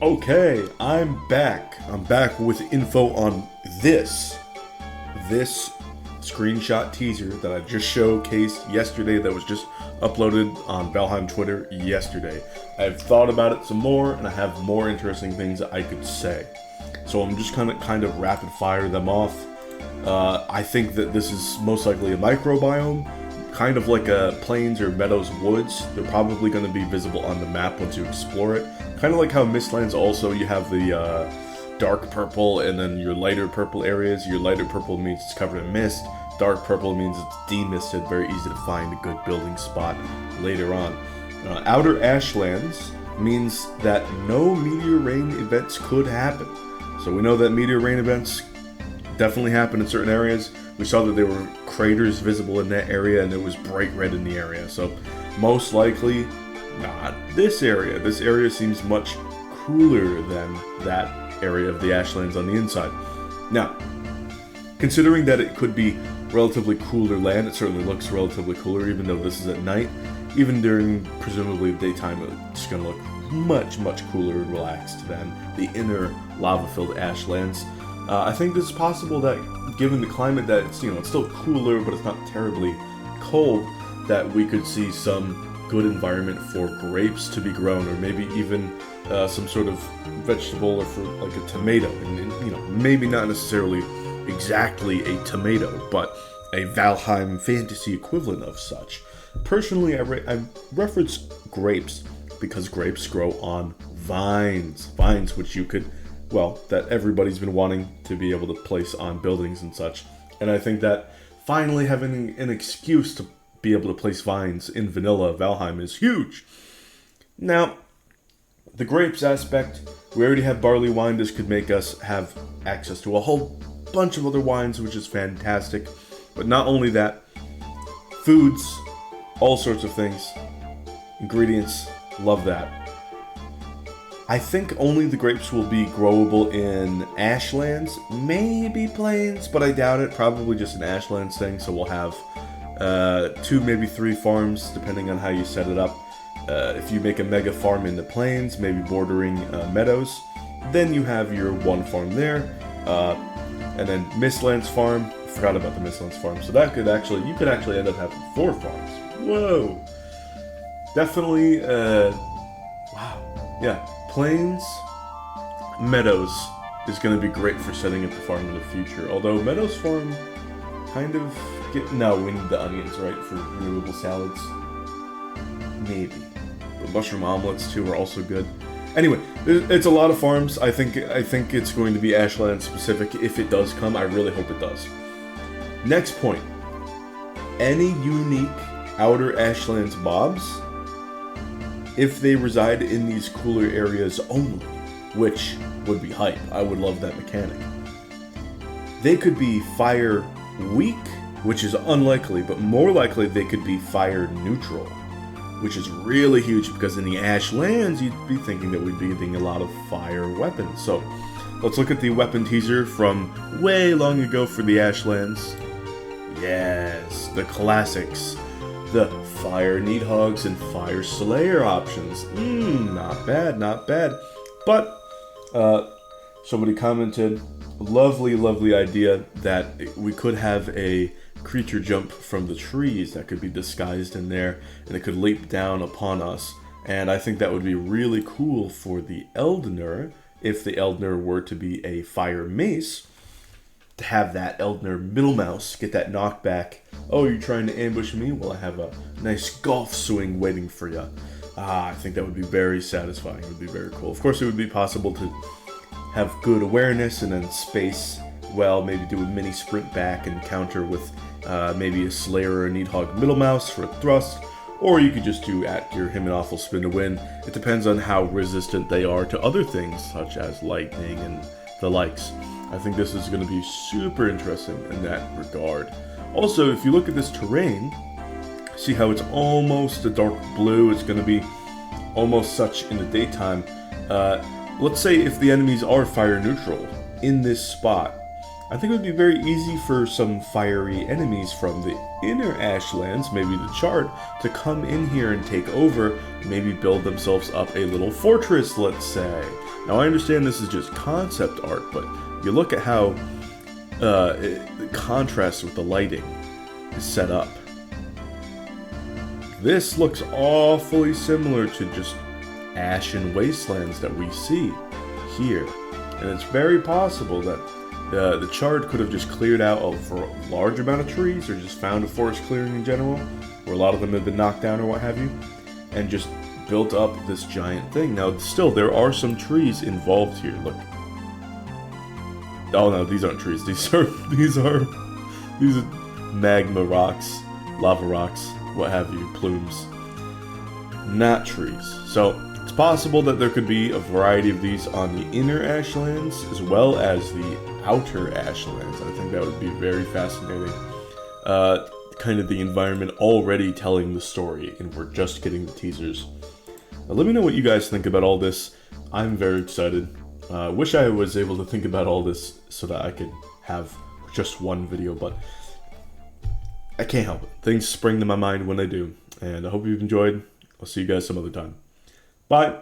Okay, I'm back. I'm back with info on this screenshot teaser that I just showcased yesterday that was just uploaded on Valheim Twitter yesterday. I've thought about it some more and I have more interesting things that I could say. So I'm just kind of rapid fire them off. I think that this is most likely a microbiome, kind of like a plains or meadows woods. They're probably going to be visible on the map once you explore it. Kind of like how Mistlands also, you have the dark purple and then your lighter purple areas. Your lighter purple means it's covered in mist. Dark purple means it's demisted, very easy to find a good building spot later on. Outer Ashlands means that no meteor rain events could happen. So we know that meteor rain events definitely happen in certain areas. We saw that there were craters visible in that area and it was bright red in the area. So most likely not this area. This area seems much cooler than that area of the Ashlands on the inside. Now, considering that it could be relatively cooler land, it certainly looks relatively cooler even though this is at night. Even during presumably daytime, it's going to look much cooler and relaxed than the inner lava-filled Ashlands. I think it's possible that given the climate that it's still cooler but it's not terribly cold, that we could see some good environment for grapes to be grown, or maybe even some sort of vegetable or fruit like a tomato, and maybe not necessarily exactly a tomato, but a Valheim fantasy equivalent of such. Personally, I reference grapes because grapes grow on vines which you could, that everybody's been wanting to be able to place on buildings and such. And I think that finally having an excuse to be able to place vines in vanilla Valheim is huge. Now, the grapes aspect, we already have barley wine. This could make us have access to a whole bunch of other wines, which is fantastic. But not only that, foods, all sorts of things, ingredients, love that. I think only the grapes will be growable in Ashlands, maybe plains, but I doubt it. Probably just an Ashlands thing, so we'll have 2, maybe 3 farms, depending on how you set it up. If you make a mega farm in the plains, maybe bordering meadows, then you have your 1 farm there, and then Mistlands farm. I forgot about the Mistlands farm, so that could you could actually end up having 4 farms. Whoa! Definitely, wow. Yeah, plains, meadows is going to be great for setting up the farm in the future. Although meadows farm kind of no, we need the onions, right, for renewable salads. Maybe. But mushroom omelets too are also good. Anyway, it's a lot of farms. I think it's going to be Ashland specific if it does come. I really hope it does. Next point. Any unique outer Ashlands mobs, if they reside in these cooler areas only, which would be hype. I would love that mechanic. They could be fire weak, which is unlikely, but more likely they could be fire neutral, which is really huge because in the Ashlands you'd be thinking that we'd be getting a lot of fire weapons. So let's look at the weapon teaser from way long ago for the Ashlands. Yes, the classics. The Fire Needhogs and Fire Slayer options. Not bad. But somebody commented, lovely idea that we could have a creature jump from the trees that could be disguised in there, and it could leap down upon us. And I think that would be really cool for the Eldner, if the Eldner were to be a fire mace, to have that Eldner middle mouse get that knockback. Oh, you're trying to ambush me? Well, I have a nice golf swing waiting for you. I think that would be very satisfying. It would be very cool. Of course, it would be possible to have good awareness and then space well, maybe do a mini sprint back and counter with maybe a Slayer or a Needhog middle mouse for a thrust, or you could just do at your him and awful spin to win. It depends on how resistant they are to other things such as lightning and the likes. I think this is going to be super interesting in that regard. Also, if you look at this terrain, see how it's almost a dark blue. It's going to be almost such in the daytime. Let's say if the enemies are fire neutral in this spot, I think it would be very easy for some fiery enemies from the inner Ashlands, maybe the Chart, to come in here and take over, maybe build themselves up a little fortress, let's say. Now I understand this is just concept art, but you look at how it contrasts with the lighting is set up. This looks awfully similar to just ashen wastelands that we see here. And it's very possible that the Chart could have just cleared out a large amount of trees, or just found a forest clearing in general, where a lot of them have been knocked down or what have you, and just built up this giant thing. Now, still, there are some trees involved here. Look. Oh no, these aren't trees. These are magma rocks, lava rocks, what have you, plumes. Not trees. So it's possible that there could be a variety of these on the inner Ashlands as well as the outer Ashlands. I think that would be very fascinating. Kind of the environment already telling the story, and we're just getting the teasers. Now, let me know what you guys think about all this. I'm very excited. Wish I was able to think about all this so that I could have just one video, but I can't help it. Things spring to my mind when I do, and I hope you've enjoyed. I'll see you guys some other time. Bye!